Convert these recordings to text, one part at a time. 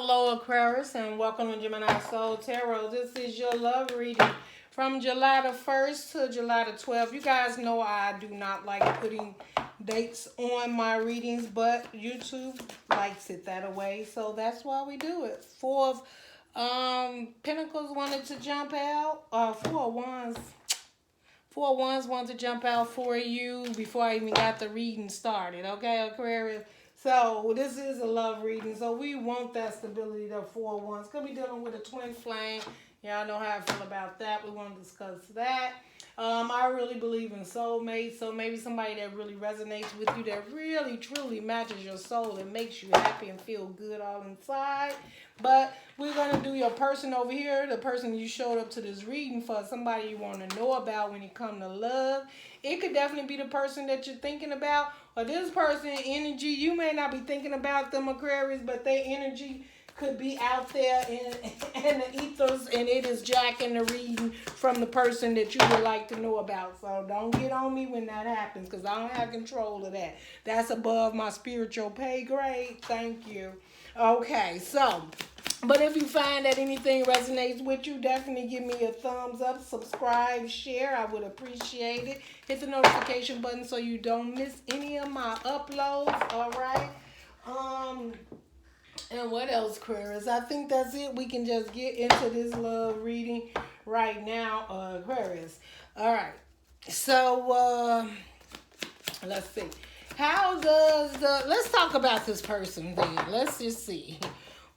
Hello, Aquarius, and welcome to Gemini Soul Tarot. This is your love reading from July the 1st to July the 12th. You guys know I do not like putting dates on my readings, but YouTube likes it that way, so that's why we do it. Four of Pentacles wanted to jump out, Four of Wands. Four of Wands wanted to jump out for you before I even got the reading started, okay, Aquarius? So, this is a love reading. So, we want that stability, the Four of Wands. Could be dealing with a twin flame. Y'all know how I feel about that. We want to discuss that. I really believe in soulmates. So, maybe somebody that really resonates with you, that really, truly matches your soul and makes you happy and feel good all inside. But we're going to do your person over here, the person you showed up to this reading for, somebody you want to know about when it comes to love. It could definitely be the person that you're thinking about, or this person energy. You may not be thinking about them, Aquarius, but their energy could be out there in the ethers, and it is jacking the reading from the person that you would like to know about. So don't get on me when that happens, because I don't have control of that. That's above my spiritual pay grade. Thank you. Okay, so, but if you find that anything resonates with you, definitely give me a thumbs up, subscribe, share. I would appreciate it. Hit the notification button so you don't miss any of my uploads, all right? And what else, Aquarius? I think that's it. We can just get into this love reading right now, Aquarius. All right. So, let's see. Let's talk about this person then. Let's just see.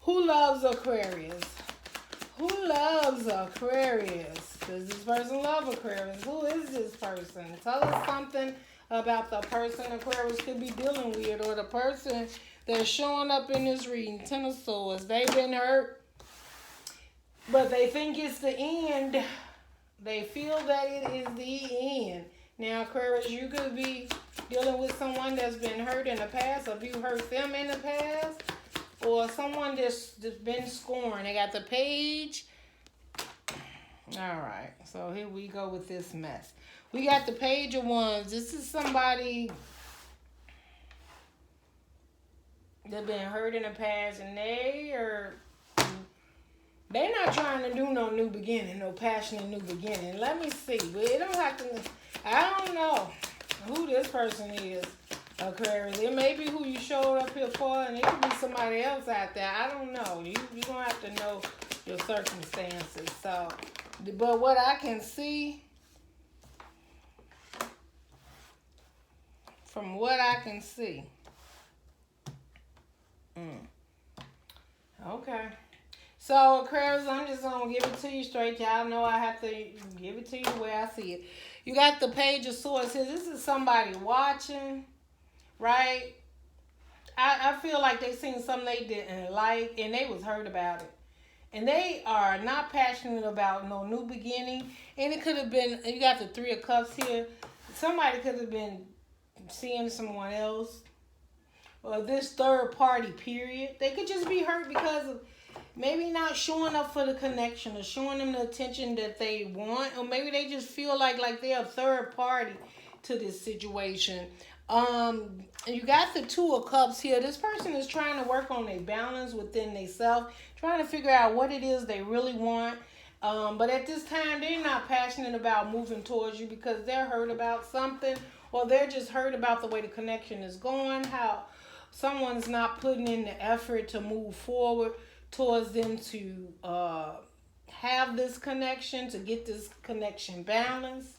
Who loves Aquarius? Who loves Aquarius? Does this person love Aquarius? Who is this person? Tell us something about the person Aquarius could be dealing with, or the person that's showing up in this reading. Ten of Swords. They've been hurt, but they think it's the end. They feel that it is the end. Now, Aquarius, you could be dealing with someone that's been hurt in the past, or if you hurt them in the past, or someone that's been scorned. They got the Page. All right, so here we go with this mess. We got the Page of Wands. This is somebody that's been hurt in the past, and they're not trying to do no new beginning, no passionate new beginning. Let me see. But it don't have to. I don't know who this person is, Aquarius. It may be who you showed up here for, and it could be somebody else out there. I don't know. You're going to have to know your circumstances. So, but what I can see, from what I can see, okay. So, Aquarius, I'm just going to give it to you straight. Y'all know I have to give it to you the way I see it. You got the Page of Swords here. This is somebody watching, right? I feel like they seen something they didn't like, and they was hurt about it. And they are not passionate about no new beginning. And it could have been, you got the Three of Cups here. Somebody could have been seeing someone else, or this third party period. They could just be hurt because of maybe not showing up for the connection, or showing them the attention that they want, or maybe they just feel like they're a third party to this situation. You got the Two of Cups here. This person is trying to work on their balance within themselves, trying to figure out what it is they really want. But at this time, they're not passionate about moving towards you because they're hurt about something, or they're just hurt about the way the connection is going, how someone's not putting in the effort to move forward towards them to have this connection, to get this connection balanced.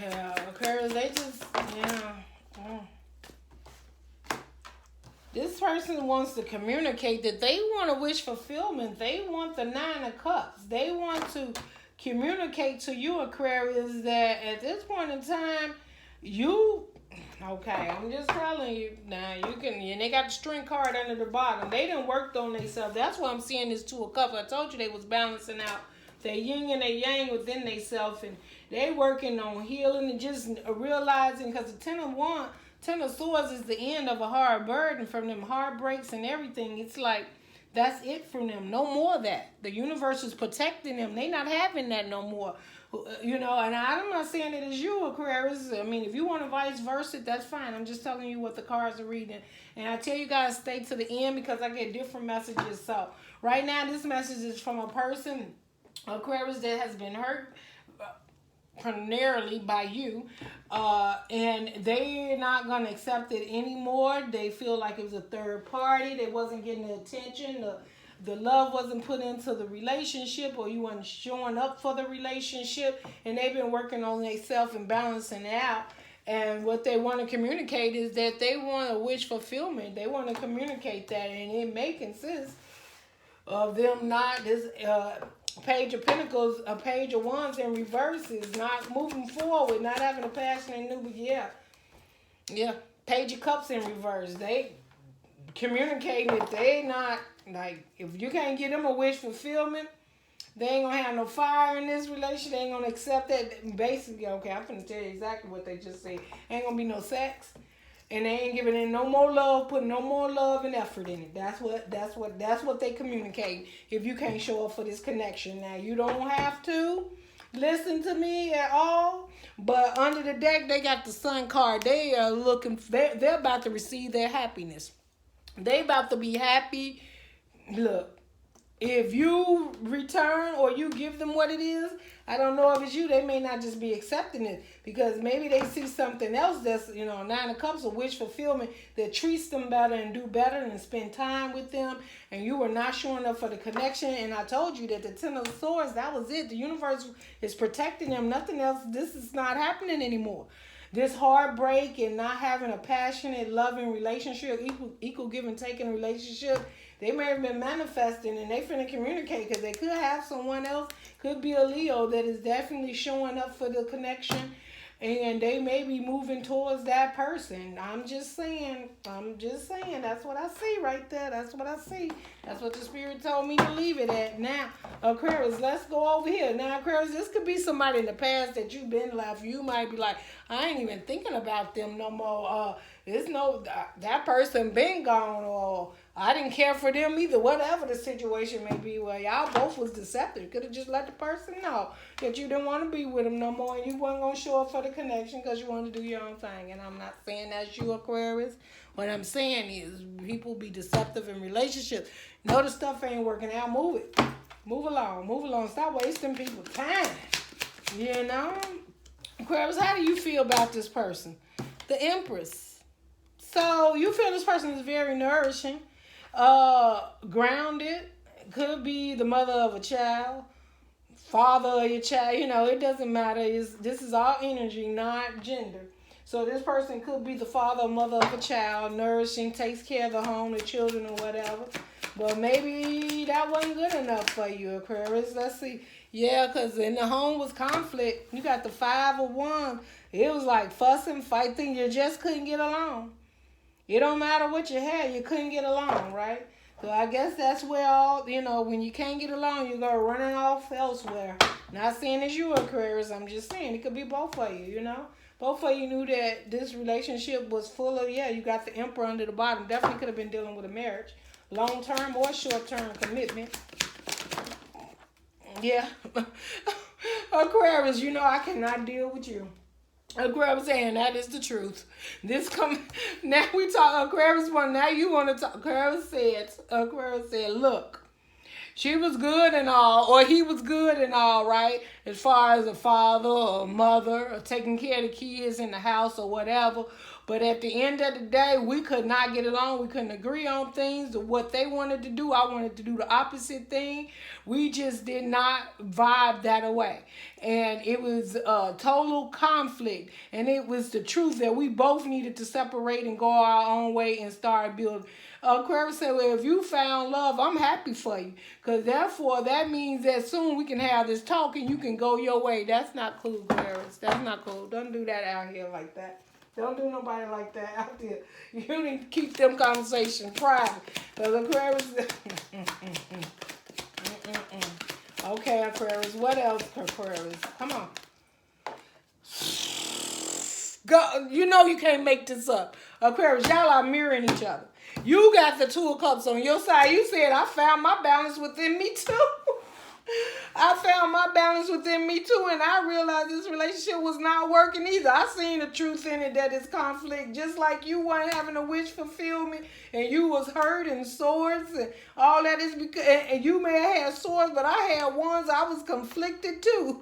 Yeah, Aquarius, they just, yeah. This person wants to communicate that they want to wish fulfillment. They want the Nine of Cups. They want to communicate to you, Aquarius, that at this point in time, okay, I'm just telling you now, and they got the string card under the bottom. They done worked on themselves. That's why I'm seeing this Two of Cups. I told you they was balancing out their yin and their yang within themselves, and they working on healing and just realizing, because the Ten of Swords is the end of a hard burden from them heartbreaks and everything. It's like that's it from them. No more of that. The universe is protecting them. They not having that no more. You know, and I'm not saying it as you, Aquarius. I mean, if you want to vice versa, that's fine. I'm just telling you what the cards are reading. And I tell you guys, stay to the end because I get different messages. So right now, this message is from a person, Aquarius, that has been hurt primarily by you, and they're not going to accept it anymore. They feel like it was a third party. They wasn't getting the attention. The love wasn't put into the relationship, or you weren't showing up for the relationship, and they've been working on themselves and balancing it out. And what they want to communicate is that they want a wish fulfillment. They want to communicate that, and it may consist of them not this Page of Pentacles, a Page of Wands in reverse is not moving forward, not having a passion and new. Yeah. Page of Cups in reverse. They communicating that they not like, if you can't get them a wish fulfillment, they ain't gonna have no fire in this relationship. They ain't gonna accept that. Basically, okay, I'm gonna tell you exactly what they just said. Ain't gonna be no sex. And they ain't giving in no more love, putting no more love and effort in it. That's what they communicate. If you can't show up for this connection, now you don't have to listen to me at all. But under the deck, they got the Sun card. They are looking. They're about to receive their happiness. They about to be happy. Look, if you return or you give them what it is, I don't know if it's you, they may not just be accepting it, because maybe they see something else that's, Nine of Cups, a wish fulfillment that treats them better and do better and spend time with them, and you were not showing up for the connection. And I told you that the Ten of Swords, that was it. The universe is protecting them. Nothing else. This is not happening anymore. This heartbreak and not having a passionate, loving relationship, equal give and take in a relationship, they may have been manifesting, and they finna communicate, because they could have someone else, could be a Leo, that is definitely showing up for the connection, and they may be moving towards that person. I'm just saying, that's what I see right there. That's what I see. That's what the Spirit told me to leave it at. Now, Aquarius, let's go over here. Now, Aquarius, this could be somebody in the past that you've been left. You might be like, I ain't even thinking about them no more. That person been gone, or I didn't care for them either. Whatever the situation may be, well, y'all both was deceptive. Could have just let the person know that you didn't want to be with them no more, and you wasn't going to show up for the connection because you wanted to do your own thing. And I'm not saying that's you, Aquarius. What I'm saying is people be deceptive in relationships. Know the stuff ain't working out. Move it. Move along. Stop wasting people's time. Aquarius, how do you feel about this person? The Empress. So you feel this person is very nourishing, grounded. Could be the mother of a child, father of your child. It doesn't matter. This is all energy, not gender. So this person could be the father or mother of a child, nourishing, takes care of the home, the children, or whatever. But maybe that wasn't good enough for you, Aquarius. Let's see. Yeah, because in the home was conflict. You got the 5 of Wands. It was like fussing, fighting. You just couldn't get along. It don't matter what you had. You couldn't get along, right? So I guess that's where all, when you can't get along, you go running off elsewhere. Not saying it's you, Aquarius. I'm just saying it could be both of you, Both of you knew that this relationship was full of, you got the Emperor under the bottom. Definitely could have been dealing with a marriage. Long-term or short-term commitment. Yeah. Aquarius, I cannot deal with you. Aquarius saying that is the truth. Now we talk Aquarius one. Now you want to talk. Aquarius said, look, she was good and all, or he was good and all, right? As far as a father or a mother or taking care of the kids in the house or whatever. But at the end of the day, we could not get along. We couldn't agree on things. What they wanted to do, I wanted to do the opposite thing. We just did not vibe that away. And it was a total conflict. And it was the truth that we both needed to separate and go our own way and start building. Aquarius said, well, if you found love, I'm happy for you. Because therefore, that means that soon we can have this talk and you can go your way. That's not cool, Aquarius. That's not cool. Don't do that out here like that. Don't do nobody like that out there. You need to keep them conversations private. Because Aquarius... Okay, Aquarius. What else, Aquarius? Come on. Go. You can't make this up. Aquarius, y'all are mirroring each other. You got the 2 of Cups on your side. You said, I found my balance within me too. I found my balance within me too, and I realized this relationship was not working either. I seen the truth in it, that it's conflict. Just like you weren't having a wish fulfillment, and you was hurt and sores and all that is because, and you may have had sores, but I had ones. I was conflicted too.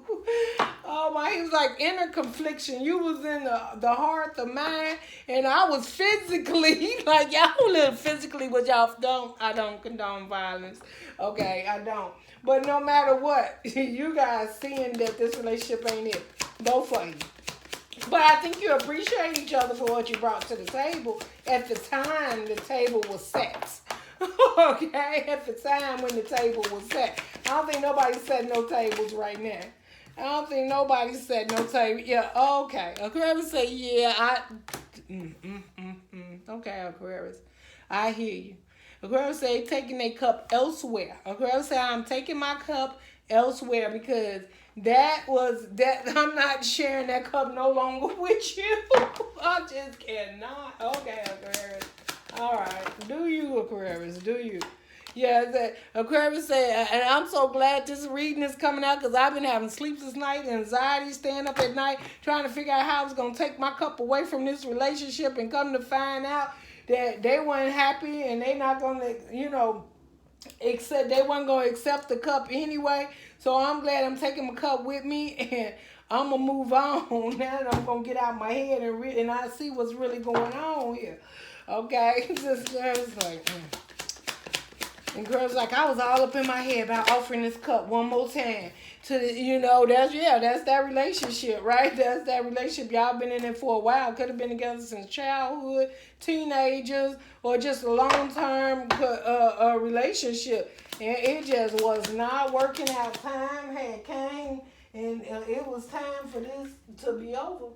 Oh my, he was like inner confliction. You was in the heart, the mind, and I was physically like y'all live physically, but y'all don't. I don't condone violence. Okay, I don't. But no matter what, you guys seeing that this relationship ain't it. Both of you. But I think you appreciate each other for what you brought to the table. At the time, the table was set. Okay? At the time when the table was set. I don't think nobody set no tables right now. I don't think nobody set no table. Yeah, okay. Aquarius say, yeah, Okay, Aquarius. I hear you. Aquarius say taking their cup elsewhere. Aquarius say I'm taking my cup elsewhere because I'm not sharing that cup no longer with you. I just cannot. Okay, Aquarius. All right. Do you, Aquarius? Do you? Yeah, Aquarius said, and I'm so glad this reading is coming out because I've been having sleepless nights, anxiety, staying up at night, trying to figure out how I was going to take my cup away from this relationship, and come to find out that they weren't happy and they not going to, they weren't going to accept the cup anyway. So I'm glad I'm taking my cup with me, and I'm going to move on now that I'm going to get out my head and I see what's really going on here. Okay? Just like... And girls like, I was all up in my head about offering this cup one more time to that's that relationship, right? That's that relationship. Y'all been in it for a while. Could have been together since childhood, teenagers, or just a long-term relationship. And it just was not working out. Time had came, and it was time for this to be over.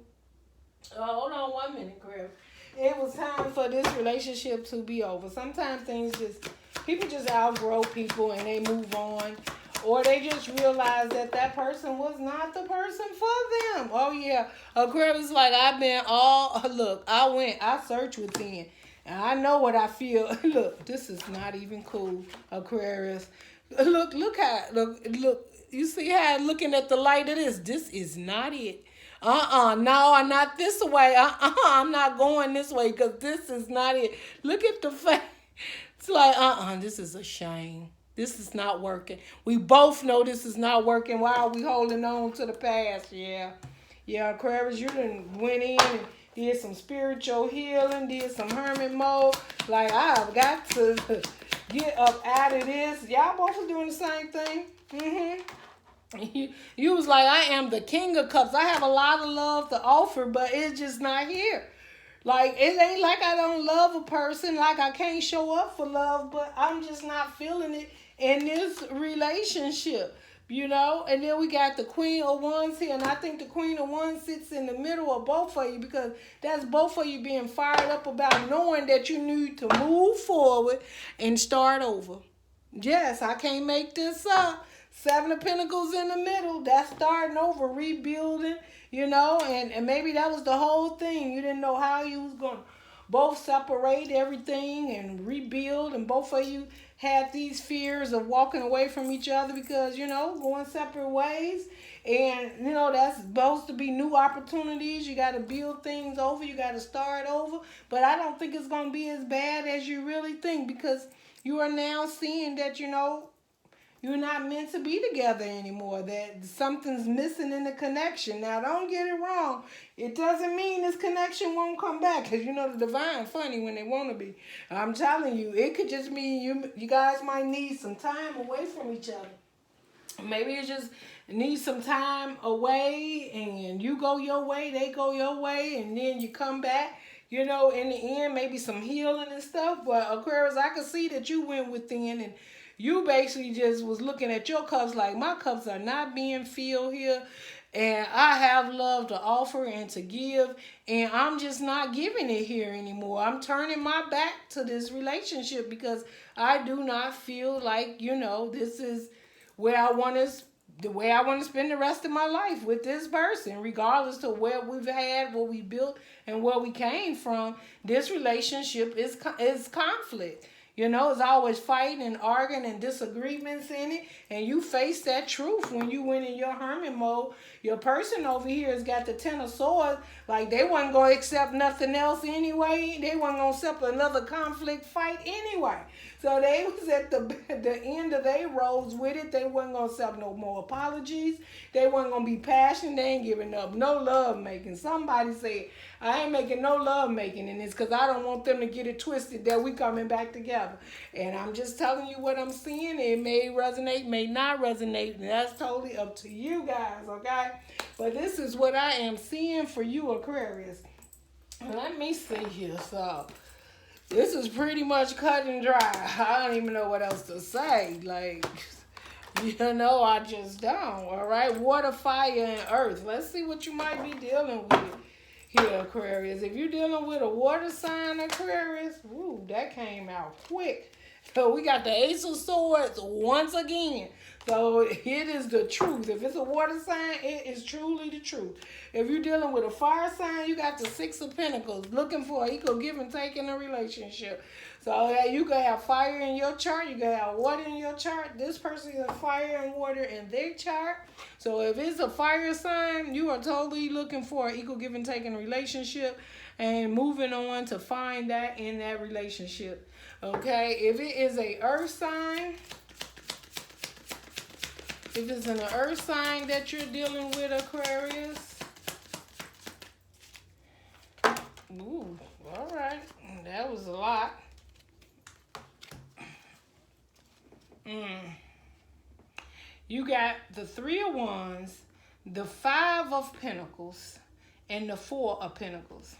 Hold on 1 minute, Chris. It was time for this relationship to be over. Sometimes people just outgrow people and they move on. Or they just realize that person was not the person for them. Oh, yeah. Aquarius like, I searched within. And I know what I feel. Look, this is not even cool, Aquarius. Look, you see how I'm looking at the light of this? This is not it. No, I'm not this way. I'm not going this way because this is not it. Look at the face. It's like, this is a shame. This is not working. We both know this is not working. Why are we holding on to the past? Yeah, Aquarius, you done went in and did some spiritual healing, did some hermit mode. Like, I've got to get up out of this. Y'all both are doing the same thing. You was like, I am the king of cups. I have a lot of love to offer, but it's just not here. Like, it ain't like I don't love a person, like I can't show up for love, but I'm just not feeling it in this relationship, And then we got the Queen of Wands here, and I think the Queen of Wands sits in the middle of both of you because that's both of you being fired up about knowing that you need to move forward and start over. Yes, I can't make this up. 7 of Pentacles in the middle. That's starting over, rebuilding, and maybe that was the whole thing. You didn't know how you was going to both separate everything and rebuild, and both of you had these fears of walking away from each other because, going separate ways. And, that's supposed to be new opportunities. You got to build things over. You got to start over. But I don't think it's going to be as bad as you really think because you are now seeing that, you're not meant to be together anymore, that something's missing in the connection. Now, don't get it wrong. It doesn't mean this connection won't come back because, the divine funny when they want to be. I'm telling you, it could just mean you guys might need some time away from each other. Maybe you just need some time away and you go your way, they go your way, and then you come back. In the end, maybe some healing and stuff. But Aquarius, I could see that you went within and you basically just was looking at your cups like, my cups are not being filled here. And I have love to offer and to give. And I'm just not giving it here anymore. I'm turning my back to this relationship because I do not feel like, this is where I want to spend the rest of my life with this person, regardless of where we've had, what we built, and where we came from. This relationship is conflict. You know, it's always fighting and arguing and disagreements in it. And you face that truth when you went in your hermit mode. Your person over here has got the Ten of Swords. Like, they wasn't going to accept nothing else anyway. They wasn't going to accept another conflict fight anyway. So they was at the end of their roads with it. They wasn't going to accept no more apologies. They wasn't going to be passionate. They ain't giving up no love making. Somebody said, I ain't making no love making in this because I don't want them to get it twisted that we coming back together. And I'm just telling you what I'm seeing. It may resonate, may not resonate. And that's totally up to you guys, okay? But this is what I am seeing for you, Aquarius. Let me see here. So, this is pretty much cut and dry. I don't even know what else to say. Like, you know, I just don't. All right? Water, fire, and earth. Let's see what you might be dealing with here, Aquarius. If you're dealing with a water sign, Aquarius, ooh, that came out quick. So we got the Ace of Swords once again. So it is the truth. If it's a water sign, it is truly the truth. If you're dealing with a fire sign, you got the Six of Pentacles, looking for equal give and take in a relationship. So you can have fire in your chart. You can have water in your chart. This person has fire and water in their chart. So if it's a fire sign, you are totally looking for an equal give and take in a relationship and moving on to find that in that relationship. Okay, if it is a earth sign, if it's an earth sign that you're dealing with, Aquarius. Ooh, all right. That was a lot. You got the Three of Wands, the Five of Pentacles, and the Four of Pentacles.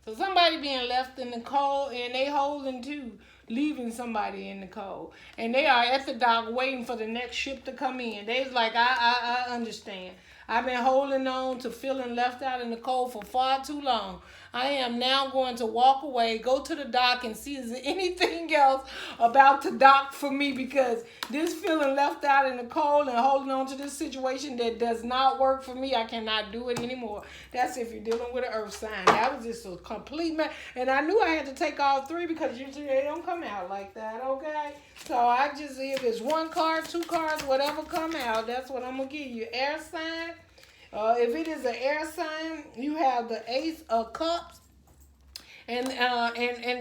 So somebody being left in the cold and they holding to leaving somebody in the cold. And they are at the dock waiting for the next ship to come in. They's like, I understand. I've been holding on to feeling left out in the cold for far too long. I am now going to walk away, go to the dock and see is there anything else about to dock for me, because this feeling left out in the cold and holding on to this situation that does not work for me, I cannot do it anymore. That's if you're dealing with an earth sign. That was just a complete mess. And I knew I had to take all three because usually they don't come out like that, okay? So I just, if it's one card, two cards, whatever come out, that's what I'm going to give you. Air sign. If it is an air sign, you have the Ace of Cups. And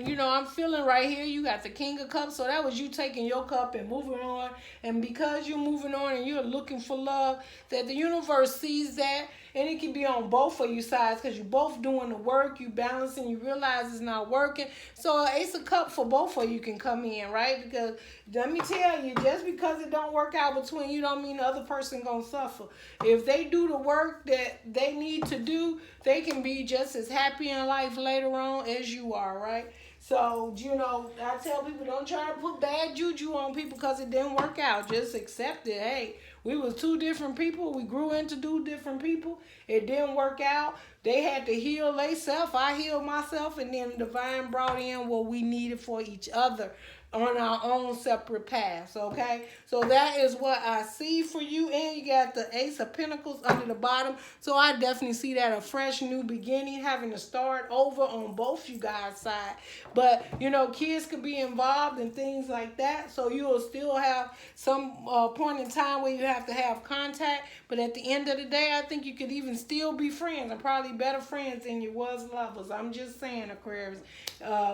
you know, I'm feeling right here, you got the King of Cups. So that was you taking your cup and moving on. And because you're moving on and you're looking for love, that the universe sees that. And it can be on both of you sides because you're both doing the work, you balancing, you realize it's not working. So an Ace of Cups for both of you can come in, right? Because let me tell you, just because it don't work out between you don't mean the other person gonna suffer. If they do the work that they need to do, they can be just as happy in life later on as you are, right? So, you know, I tell people, don't try to put bad juju on people because it didn't work out. Just accept it. Hey, we was two different people. We grew into two different people. It didn't work out. They had to heal themselves. I healed myself. And then divine brought in what we needed for each other on our own separate paths, okay? So that is what I see for you. And you got the Ace of Pentacles under the bottom. So I definitely see that a fresh new beginning, having to start over on both you guys' side. But, you know, kids could be involved and things like that. So you'll still have some point in time where you have to have contact. But at the end of the day, I think you could even still be friends and probably better friends than you was lovers. I'm just saying, Aquarius.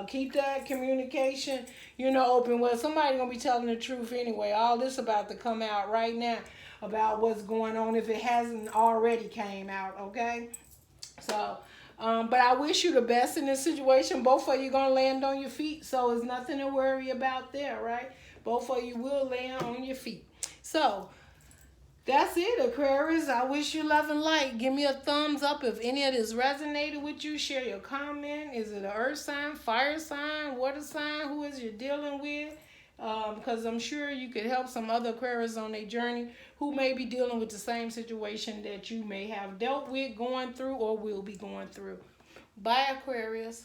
Keep that communication, you know, open. Well, somebody's going to be telling the truth anyway. All this about to come out right now about what's going on if it hasn't already came out, okay? So, but I wish you the best in this situation. Both of you going to land on your feet, so there's nothing to worry about there, right? Both of you will land on your feet. So, that's it, Aquarius. I wish you love and light. Give me a thumbs up if any of this resonated with you. Share your comment. Is it an earth sign, fire sign, water sign? Who is you dealing with? Because I'm sure you could help some other Aquarius on their journey who may be dealing with the same situation that you may have dealt with, going through, or will be going through. Bye, Aquarius.